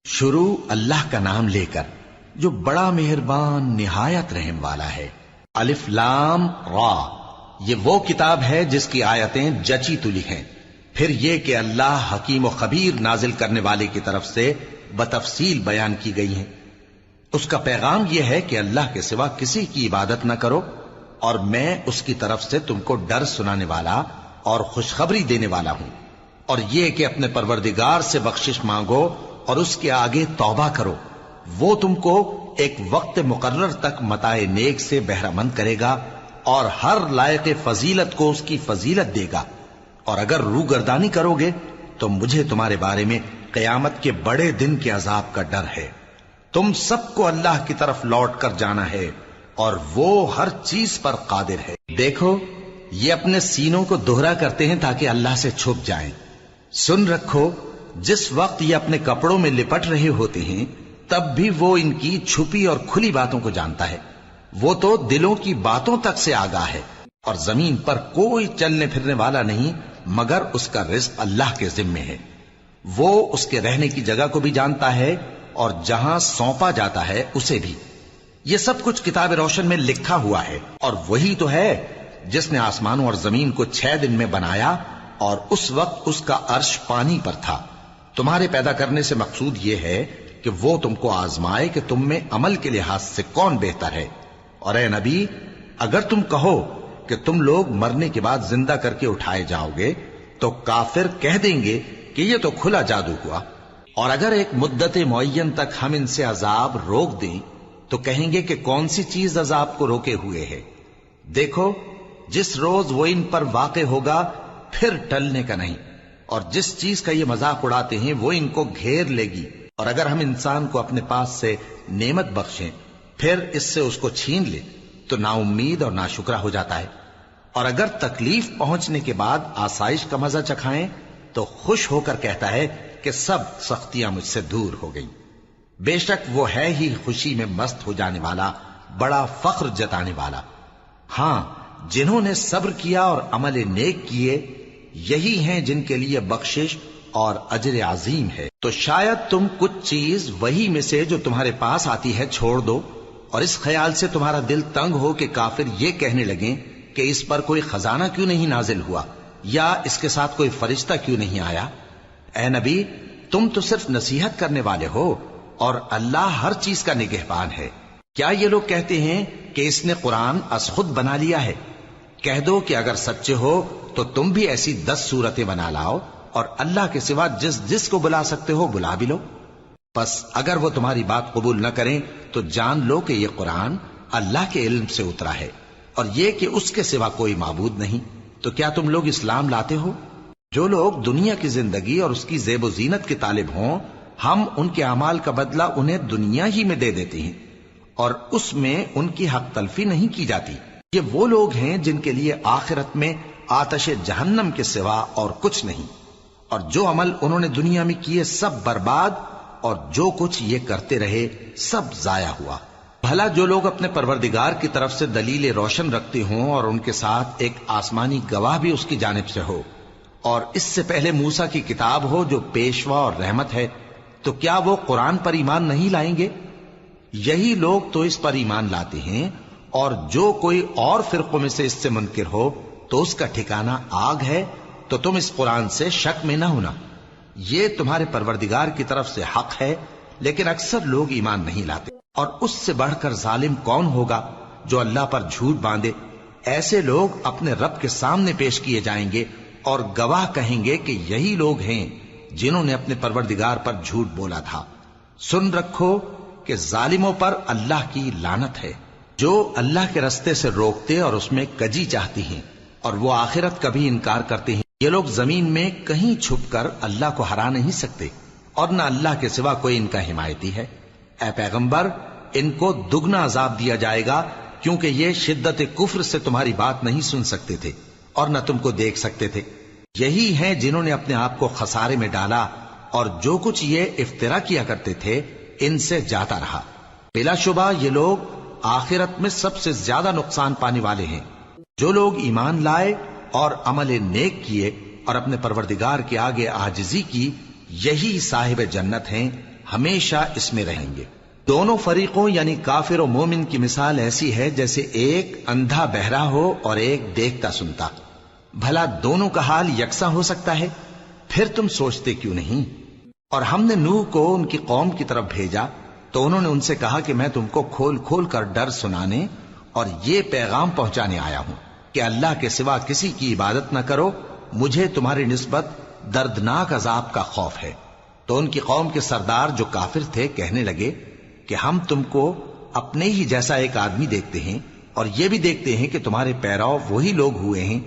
شروع اللہ کا نام لے کر جو بڑا مہربان نہایت رحم والا ہے۔ الف لام را، یہ وہ کتاب ہے جس کی آیتیں جچی تلی ہیں۔ پھر یہ کہ اللہ حکیم و خبیر نازل کرنے والے کی طرف سے بتفصیل بیان کی گئی ہیں۔ اس کا پیغام یہ ہے کہ اللہ کے سوا کسی کی عبادت نہ کرو، اور میں اس کی طرف سے تم کو ڈر سنانے والا اور خوشخبری دینے والا ہوں۔ اور یہ کہ اپنے پروردگار سے بخشش مانگو اور اس کے آگے توبہ کرو، وہ تم کو ایک وقت مقرر تک متاع نیک سے بہرہ مند کرے گا اور ہر لائق فضیلت کو اس کی فضیلت دے گا۔ اور اگر روگردانی کرو گے تو مجھے تمہارے بارے میں قیامت کے بڑے دن کے عذاب کا ڈر ہے۔ تم سب کو اللہ کی طرف لوٹ کر جانا ہے اور وہ ہر چیز پر قادر ہے۔ دیکھو، یہ اپنے سینوں کو دوہرا کرتے ہیں تاکہ اللہ سے چھپ جائیں۔ سن رکھو، جس وقت یہ اپنے کپڑوں میں لپٹ رہے ہوتے ہیں تب بھی وہ ان کی چھپی اور کھلی باتوں کو جانتا ہے۔ وہ تو دلوں کی باتوں تک سے آگاہ ہے، اور زمین پر کوئی چلنے پھرنے والا نہیں مگر اس کا رزق اللہ کے ذمے ہے۔ وہ اس کے رہنے کی جگہ کو بھی جانتا ہے اور جہاں سونپا جاتا ہے اسے بھی۔ یہ سب کچھ کتاب روشن میں لکھا ہوا ہے، اور وہی تو ہے جس نے آسمانوں اور زمین کو 6 دن میں بنایا، اور اس وقت اس کا عرش پانی پر تھا۔ تمہارے پیدا کرنے سے مقصود یہ ہے کہ وہ تم کو آزمائے کہ تم میں عمل کے لحاظ سے کون بہتر ہے۔ اور اے نبی، اگر تم کہو کہ تم لوگ مرنے کے بعد زندہ کر کے اٹھائے جاؤ گے تو کافر کہہ دیں گے کہ یہ تو کھلا جادو ہوا۔ اور اگر ایک مدت معین تک ہم ان سے عذاب روک دیں تو کہیں گے کہ کون سی چیز عذاب کو روکے ہوئے ہے۔ دیکھو، جس روز وہ ان پر واقع ہوگا پھر ٹلنے کا نہیں، اور جس چیز کا یہ مذاق اڑاتے ہیں وہ ان کو گھیر لے گی۔ اور اگر ہم انسان کو اپنے پاس سے نعمت بخشیں پھر اس سے اس کو چھین لے تو نا امید اور ناشکرا ہو جاتا ہے۔ اور اگر تکلیف پہنچنے کے بعد آسائش کا مزہ چکھائیں تو خوش ہو کر کہتا ہے کہ سب سختیاں مجھ سے دور ہو گئیں۔ بے شک وہ ہے ہی خوشی میں مست ہو جانے والا، بڑا فخر جتانے والا۔ ہاں، جنہوں نے صبر کیا اور عمل نیک کیے، یہی ہیں جن کے لیے بخشش اور اجر عظیم ہے۔ تو شاید تم کچھ چیز وہی میں سے جو تمہارے پاس آتی ہے چھوڑ دو، اور اس خیال سے تمہارا دل تنگ ہو کہ کافر یہ کہنے لگیں کہ اس پر کوئی خزانہ کیوں نہیں نازل ہوا، یا اس کے ساتھ کوئی فرشتہ کیوں نہیں آیا۔ اے نبی، تم تو صرف نصیحت کرنے والے ہو، اور اللہ ہر چیز کا نگہبان ہے۔ کیا یہ لوگ کہتے ہیں کہ اس نے قرآن از خود بنا لیا ہے؟ کہہ دو کہ اگر سچے ہو تو تم بھی ایسی 10 صورتیں بنا لاؤ، اور اللہ کے سوا جس جس کو بلا سکتے ہو بلا بھی لو۔ پس اگر وہ تمہاری بات قبول نہ کریں تو جان لو کہ یہ قرآن اللہ کے علم سے اترا ہے، اور یہ کہ اس کے سوا کوئی معبود نہیں۔ تو کیا تم لوگ اسلام لاتے ہو؟ جو لوگ دنیا کی زندگی اور اس کی زیب و زینت کے طالب ہوں، ہم ان کے اعمال کا بدلہ انہیں دنیا ہی میں دے دیتے ہیں، اور اس میں ان کی حق تلفی نہیں کی جاتی۔ یہ وہ لوگ ہیں جن کے لیے آخرت میں آتش جہنم کے سوا اور کچھ نہیں، اور جو عمل انہوں نے دنیا میں کیے سب برباد، اور جو کچھ یہ کرتے رہے سب ضائع ہوا۔ بھلا جو لوگ اپنے پروردگار کی طرف سے دلیل روشن رکھتے ہوں اور ان کے ساتھ ایک آسمانی گواہ بھی اس کی جانب سے ہو، اور اس سے پہلے موسیٰ کی کتاب ہو جو پیشوا اور رحمت ہے، تو کیا وہ قرآن پر ایمان نہیں لائیں گے؟ یہی لوگ تو اس پر ایمان لاتے ہیں، اور جو کوئی اور فرقوں میں سے اس سے منکر ہو تو اس کا ٹھکانہ آگ ہے۔ تو تم اس قرآن سے شک میں نہ ہونا، یہ تمہارے پروردگار کی طرف سے حق ہے، لیکن اکثر لوگ ایمان نہیں لاتے۔ اور اس سے بڑھ کر ظالم کون ہوگا جو اللہ پر جھوٹ باندھے؟ ایسے لوگ اپنے رب کے سامنے پیش کیے جائیں گے اور گواہ کہیں گے کہ یہی لوگ ہیں جنہوں نے اپنے پروردگار پر جھوٹ بولا تھا۔ سن رکھو کہ ظالموں پر اللہ کی لعنت ہے، جو اللہ کے رستے سے روکتے اور اس میں کجی چاہتی ہیں، اور وہ آخرت کا بھی انکار کرتے ہیں۔ یہ لوگ زمین میں کہیں چھپ کر اللہ کو ہرا نہیں سکتے، اور نہ اللہ کے سوا کوئی ان کا حمایتی ہے۔ اے پیغمبر، ان کو دگنا عذاب دیا جائے گا، کیونکہ یہ شدت کفر سے تمہاری بات نہیں سن سکتے تھے اور نہ تم کو دیکھ سکتے تھے۔ یہی ہیں جنہوں نے اپنے آپ کو خسارے میں ڈالا، اور جو کچھ یہ افترا کیا کرتے تھے ان سے جاتا رہا۔ بلا شبہ یہ لوگ آخرت میں سب سے زیادہ نقصان پانے والے ہیں۔ جو لوگ ایمان لائے اور عمل نیک کیے اور اپنے پروردگار کے آگے عاجزی کی، یہی صاحب جنت ہیں، ہمیشہ اس میں رہیں گے۔ دونوں فریقوں یعنی کافر و مومن کی مثال ایسی ہے جیسے ایک اندھا بہرا ہو اور ایک دیکھتا سنتا۔ بھلا دونوں کا حال یکساں ہو سکتا ہے؟ پھر تم سوچتے کیوں نہیں؟ اور ہم نے نوح کو ان کی قوم کی طرف بھیجا تو انہوں نے ان سے کہا کہ میں تم کو کھول کھول کر ڈر سنانے اور یہ پیغام پہنچانے آیا ہوں کہ اللہ کے سوا کسی کی عبادت نہ کرو، مجھے تمہاری نسبت دردناک عذاب کا خوف ہے۔ تو ان کی قوم کے سردار جو کافر تھے کہنے لگے کہ ہم تم کو اپنے ہی جیسا ایک آدمی دیکھتے ہیں اور یہ بھی دیکھتے ہیں کہ تمہارے پیرو وہی لوگ ہوئے ہیں